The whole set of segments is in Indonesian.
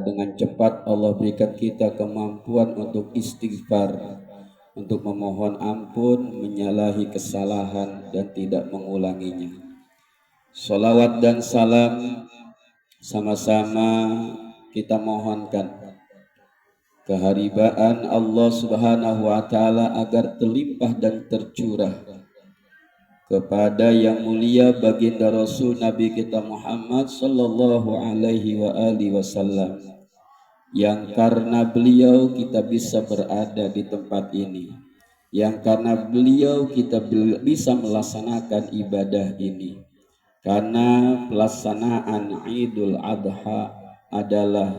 dengan cepat Allah berikan kita kemampuan untuk istighfar, untuk memohon ampun, menyalahi kesalahan dan tidak mengulanginya. Salawat dan salam sama-sama kita mohonkan keharibaan Allah Subhanahu wa taala agar terlimpah dan tercurah kepada yang mulia baginda Rasul Nabi kita Muhammad sallallahu alaihi wa alihi wasallam, yang karena beliau kita bisa berada di tempat ini, yang karena beliau kita bisa melaksanakan ibadah ini. Karena pelaksanaan Idul Adha adalah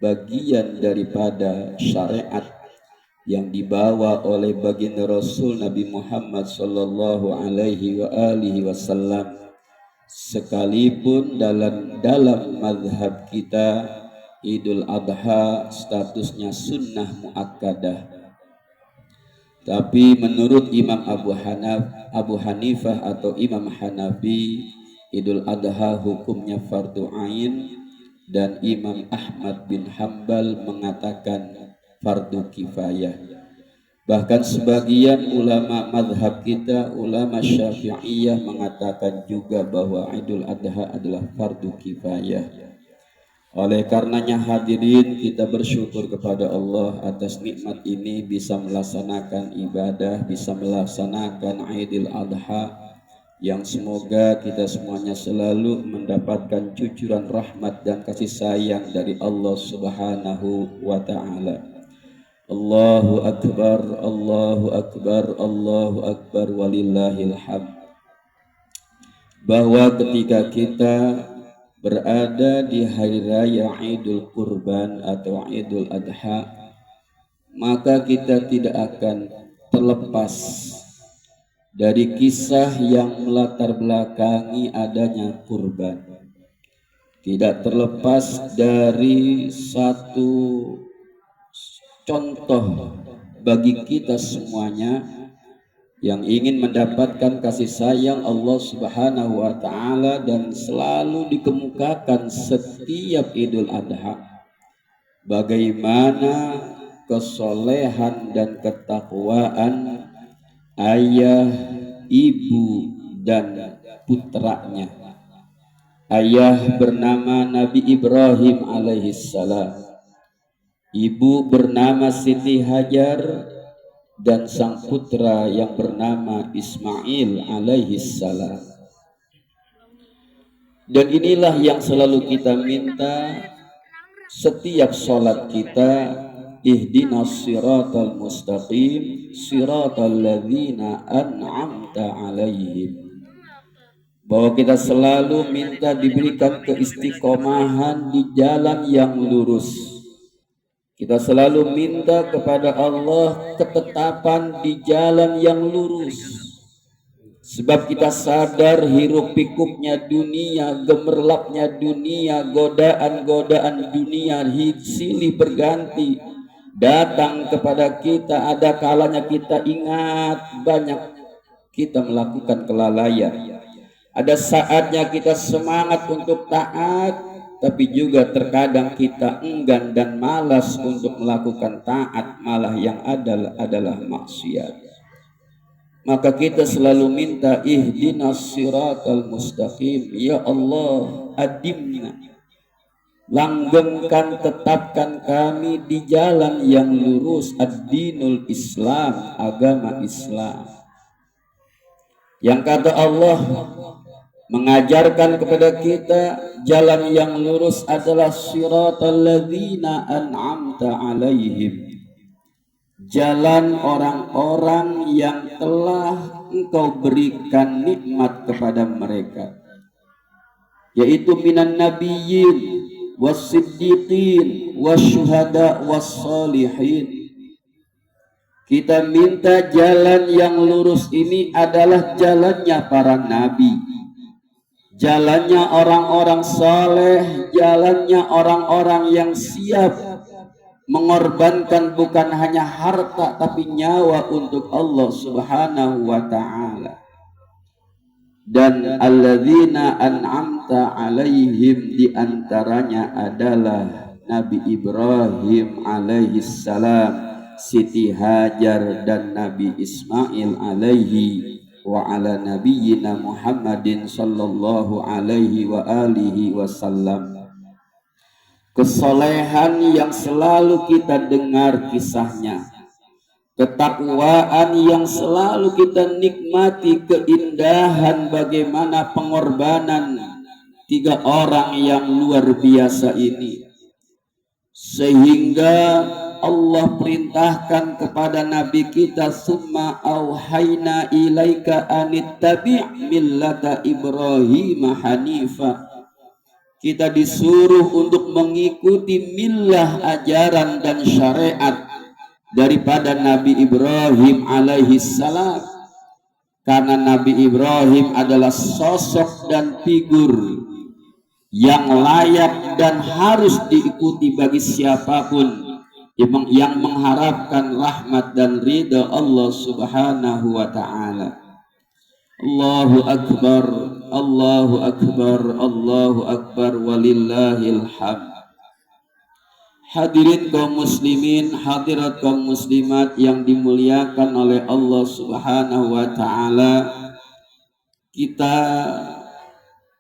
bagian daripada syariat yang dibawa oleh baginda Rasul Nabi Muhammad sallallahu alaihi wa alihi wasallam, sekalipun dalam mazhab kita Idul Adha statusnya sunnah muakkadah. Tapi menurut Imam Abu Hanifah atau Imam Hanafi, Idul Adha hukumnya fardu ain, dan Imam Ahmad bin Hambal mengatakan fardu kifayah. Bahkan sebagian ulama mazhab kita, ulama Syafi'iyah, mengatakan juga bahwa Idul Adha adalah fardu kifayah. Oleh karenanya hadirin, kita bersyukur kepada Allah atas nikmat ini, bisa melaksanakan ibadah, bisa melaksanakan Idul Adha, yang semoga kita semuanya selalu mendapatkan cucuran rahmat dan kasih sayang dari Allah Subhanahu wa ta'ala. Allahu Akbar, Allahu Akbar, Allahu Akbar, walillahil hamd. Bahwa ketika kita berada di hari raya Idul Kurban atau Idul Adha, maka kita tidak akan terlepas dari kisah yang melatar belakangi adanya kurban. Tidak terlepas dari satu contoh bagi kita semuanya yang ingin mendapatkan kasih sayang Allah Subhanahu wa ta'ala, dan selalu dikemukakan setiap Idul Adha bagaimana kesolehan dan ketakwaan ayah, ibu, dan putranya. Ayah bernama Nabi Ibrahim alaihissalam, ibu bernama Siti Hajar, dan sang putra yang bernama Ismail alaihissalam. Dan inilah yang selalu kita minta setiap sholat kita, ihdinas siratal mustaqim siratal ladzina an'amta alaihim. Bahwa kita selalu minta diberikan keistiqomahan di jalan yang lurus. Kita selalu minta kepada Allah ketetapan di jalan yang lurus. Sebab kita sadar hiruk pikuknya dunia, gemerlapnya dunia, godaan-godaan dunia silih berganti datang kepada kita. Ada kalanya kita ingat banyak kita melakukan kelalaian. Ada saatnya kita semangat untuk taat, tapi juga terkadang kita enggan dan malas untuk melakukan taat, malah yang adalah maksiat. Maka kita selalu minta ihdinas siratal mustaqim, ya Allah adimna, langgengkan, tetapkan kami di jalan yang lurus, ad-dinul Islam, agama Islam. Yang kata Allah mengajarkan kepada kita jalan yang lurus adalah siratal ladzina an'amta alaihim, jalan orang-orang yang telah Engkau berikan nikmat kepada mereka, yaitu minan nabiyyin was-siddiqin wasyuhada was-salihin. Kita minta jalan yang lurus ini adalah jalannya para nabi, jalannya orang-orang saleh, jalannya orang-orang yang siap mengorbankan bukan hanya harta tapi nyawa untuk Allah Subhanahu wa ta'ala. dan alladzina an'amta alaihim, diantaranya adalah Nabi Ibrahim alaihissalam, Siti Hajar dan Nabi Ismail alaihi wa ala nabiyyina Muhammadin sallallahu alaihi wa alihi wasallam. Kesolehan yang selalu kita dengar kisahnya, ketakwaan yang selalu kita nikmati, keindahan bagaimana pengorbanan tiga orang yang luar biasa ini, sehingga Allah perintahkan kepada Nabi kita, summa auhayna ilaika anittabi' millata Ibrahim hanifa. Kita disuruh untuk mengikuti millah, ajaran dan syariat daripada Nabi Ibrahim alaihissalam, karena Nabi Ibrahim adalah sosok dan figur yang layak dan harus diikuti bagi siapapun yang mengharapkan rahmat dan ridha Allah subhanahu wa ta'ala. Allahu akbar, Allahu akbar, Allahu akbar, walillahil hamd. Hadirin kaum muslimin, hadirat kaum muslimat yang dimuliakan oleh Allah subhanahu wa ta'ala, kita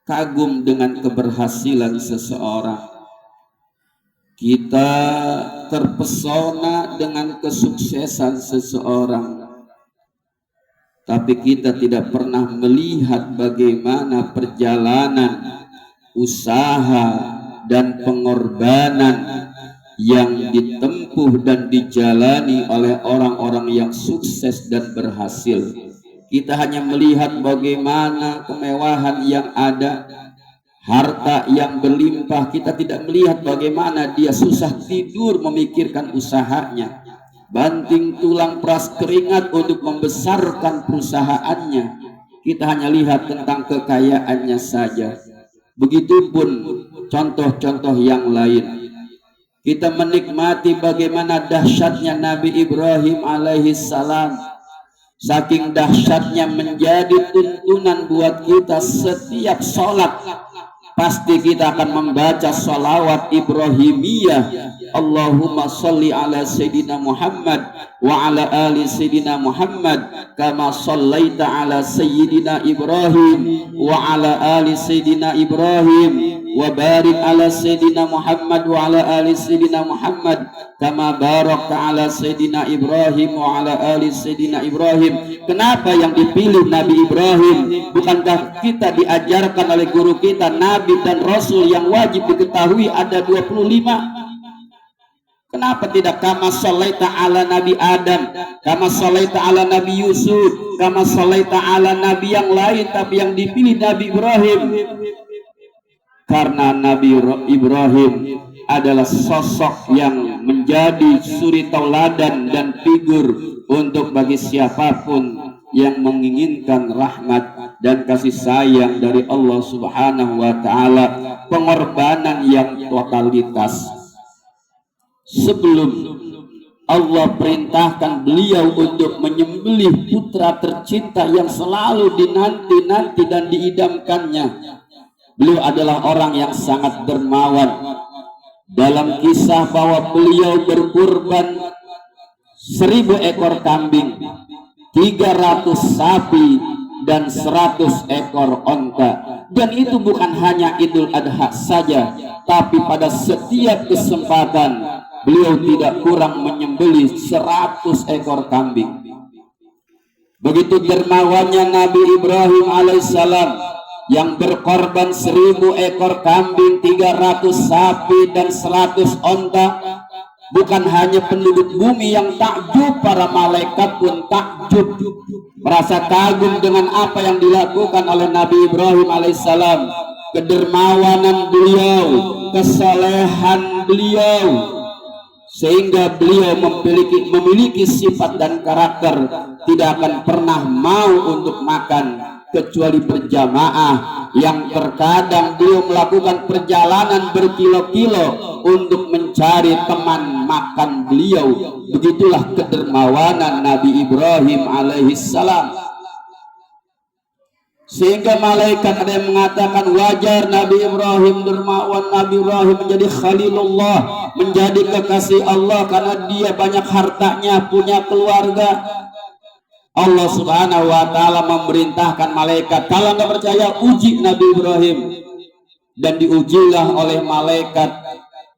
kagum dengan keberhasilan seseorang, kita terpesona dengan kesuksesan seseorang, tapi kita tidak pernah melihat bagaimana perjalanan usaha dan pengorbanan yang ditempuh dan dijalani oleh orang-orang yang sukses dan berhasil. Kita hanya melihat bagaimana kemewahan yang ada, harta yang berlimpah. Kita tidak melihat bagaimana dia susah tidur memikirkan usahanya, banting tulang peras keringat untuk membesarkan perusahaannya. Kita hanya lihat tentang kekayaannya saja. Begitupun contoh-contoh yang lain. Kita menikmati bagaimana dahsyatnya Nabi Ibrahim alaihissalam. Saking dahsyatnya menjadi tuntunan buat kita setiap sholat. Pasti kita akan membaca sholawat Ibrahimiyah. Allahumma salli ala Sayyidina Muhammad wa ala ali Sayyidina Muhammad kama sallaita ala Sayyidina Ibrahim wa ala ali Sayyidina Ibrahim wa barik ala Sayyidina Muhammad wa ala ali Sayyidina Muhammad kama barakta ala Sayyidina Ibrahim wa ala ali Sayyidina Ibrahim. Kenapa yang dipilih Nabi Ibrahim? Bukankah kita diajarkan oleh guru kita, Nabi dan Rasul yang wajib diketahui ada 25? Kenapa tidak kama shalaita ala Nabi Adam, kama shalaita ala Nabi Yusuf, kama shalaita ala Nabi yang lain, tapi yang dipilih Nabi Ibrahim? Karena Nabi Ibrahim adalah sosok yang menjadi suri tauladan dan figur untuk bagi siapapun yang menginginkan rahmat dan kasih sayang dari Allah subhanahu wa ta'ala. Pengorbanan yang totalitas. Sebelum Allah perintahkan beliau untuk menyembelih putra tercinta yang selalu dinanti-nanti dan diidamkannya, beliau adalah orang yang sangat dermawan. Dalam kisah bahwa beliau berkurban 1000 ekor kambing, 300 sapi dan 100 ekor onta. Dan itu bukan hanya Idul Adha saja, tapi pada setiap kesempatan beliau tidak kurang menyembelih 100 ekor kambing. Begitu dermawannya Nabi Ibrahim alaihissalam yang berkorban 1000 ekor kambing, 300 sapi dan 100 onta. Bukan hanya penduduk bumi yang takjub, para malaikat pun takjub, merasa kagum dengan apa yang dilakukan oleh Nabi Ibrahim alaihissalam. Kedermawanan beliau, kesalehan beliau, sehingga beliau memiliki sifat dan karakter tidak akan pernah mau untuk makan kecuali berjamaah, yang terkadang beliau melakukan perjalanan berkilo-kilo untuk mencari teman makan beliau. Begitulah kedermawanan Nabi Ibrahim alaihissalam. Sehingga malaikat ada yang mengatakan wajar Nabi Ibrahim dermawan, Nabi Ibrahim menjadi Khalilullah, menjadi kekasih Allah karena dia banyak hartanya, punya keluarga. Allah Subhanahu wa Ta'ala memerintahkan malaikat, kalau nggak percaya uji Nabi Ibrahim, dan diujilah oleh malaikat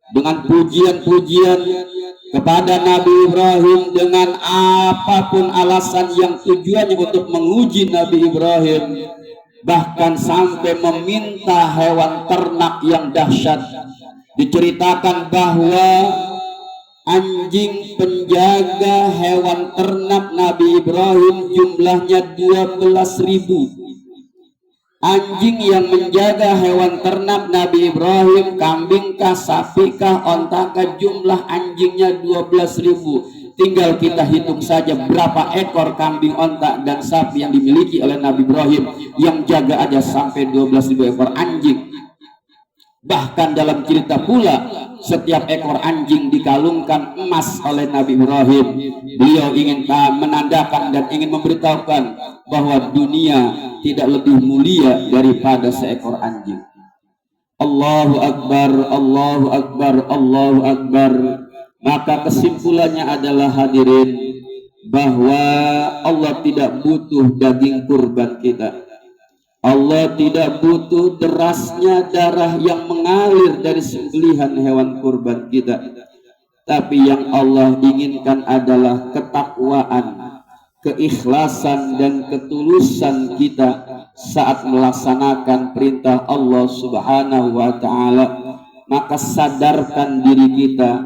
dengan pujian-pujian kepada Nabi Ibrahim dengan apapun alasan yang tujuannya untuk menguji Nabi Ibrahim, bahkan sampai meminta hewan ternak yang dahsyat. Diceritakan bahwa anjing penjaga hewan ternak Nabi Ibrahim jumlahnya 12.000. Anjing yang menjaga hewan ternak Nabi Ibrahim, kambingkah, sapikah, ontakah, jumlah anjingnya 12.000. Tinggal kita hitung saja berapa ekor kambing, ontak, dan sapi yang dimiliki oleh Nabi Ibrahim, yang jaga aja sampai 12.000 ekor anjing. Bahkan dalam cerita pula, setiap ekor anjing dikalungkan emas oleh Nabi Ibrahim. Beliau ingin menandakan dan ingin memberitahukan bahwa dunia tidak lebih mulia daripada seekor anjing. Allahu Akbar, Allahu Akbar, Allahu Akbar. Maka kesimpulannya adalah hadirin, bahwa Allah tidak butuh daging kurban kita. Allah tidak butuh derasnya darah yang mengalir dari sembelihan hewan kurban kita. Tapi yang Allah inginkan adalah ketakwaan, keikhlasan dan ketulusan kita saat melaksanakan perintah Allah Subhanahu wa Ta'ala. Maka sadarkan diri kita,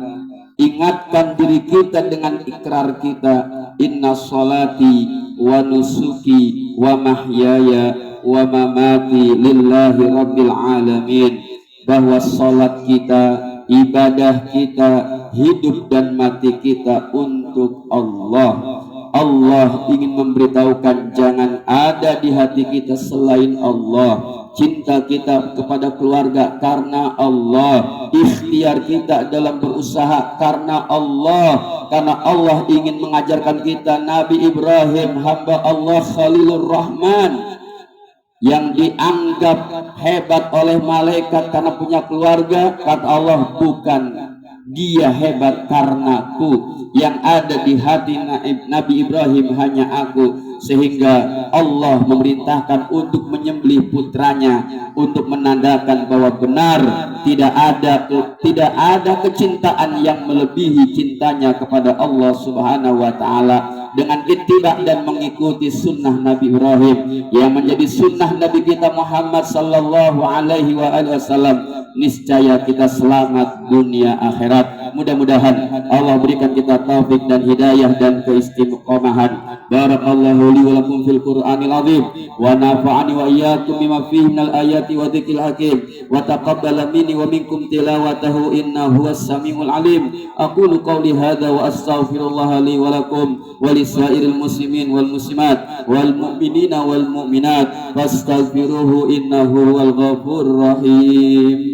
ingatkan diri kita dengan ikrar kita, inna sholati wa nusuki wa mahyaya wa mamati lillahi rabbil alamin, bahwa salat kita, ibadah kita, hidup dan mati kita untuk Allah. Allah ingin memberitahukan jangan ada di hati kita selain Allah. Cinta kita kepada keluarga karena Allah, ikhtiar kita dalam berusaha karena Allah, karena Allah ingin mengajarkan kita Nabi Ibrahim, hamba Allah Khalilur Rahman, yang dianggap hebat oleh malaikat karena punya keluarga. Kata Allah, bukan, dia hebat karena aku, yang ada di hati Nabi Ibrahim hanya aku. Sehingga Allah memerintahkan untuk menyembelih putranya, untuk menandakan bahwa benar tidak ada kecintaan yang melebihi cintanya kepada Allah Subhanahu wa Ta'ala. Dengan ittiba dan mengikuti sunnah Nabi Ibrahim yang menjadi sunnah Nabi kita Muhammad sallallahu alaihi wasallam, niscaya kita selamat dunia akhirat. Mudah-mudahan Allah berikan kita taufik dan hidayah dan keistiqomahan. Barakallahu li wa lakum fil Qur'anil azim wa nafa'ani wa iyyakum bima fihi minal ayati wa dzikril hakim wa taqabbala minni wa minkum tilawatahu innahu was-sami'ul alim. Aqulu qawli hadza wa astaghfirullah li wa lakum wa lisairil muslimin wal muslimat wal mu'minina wal mu'minat fastaghfiruhu innahu huwal ghafurur rahim.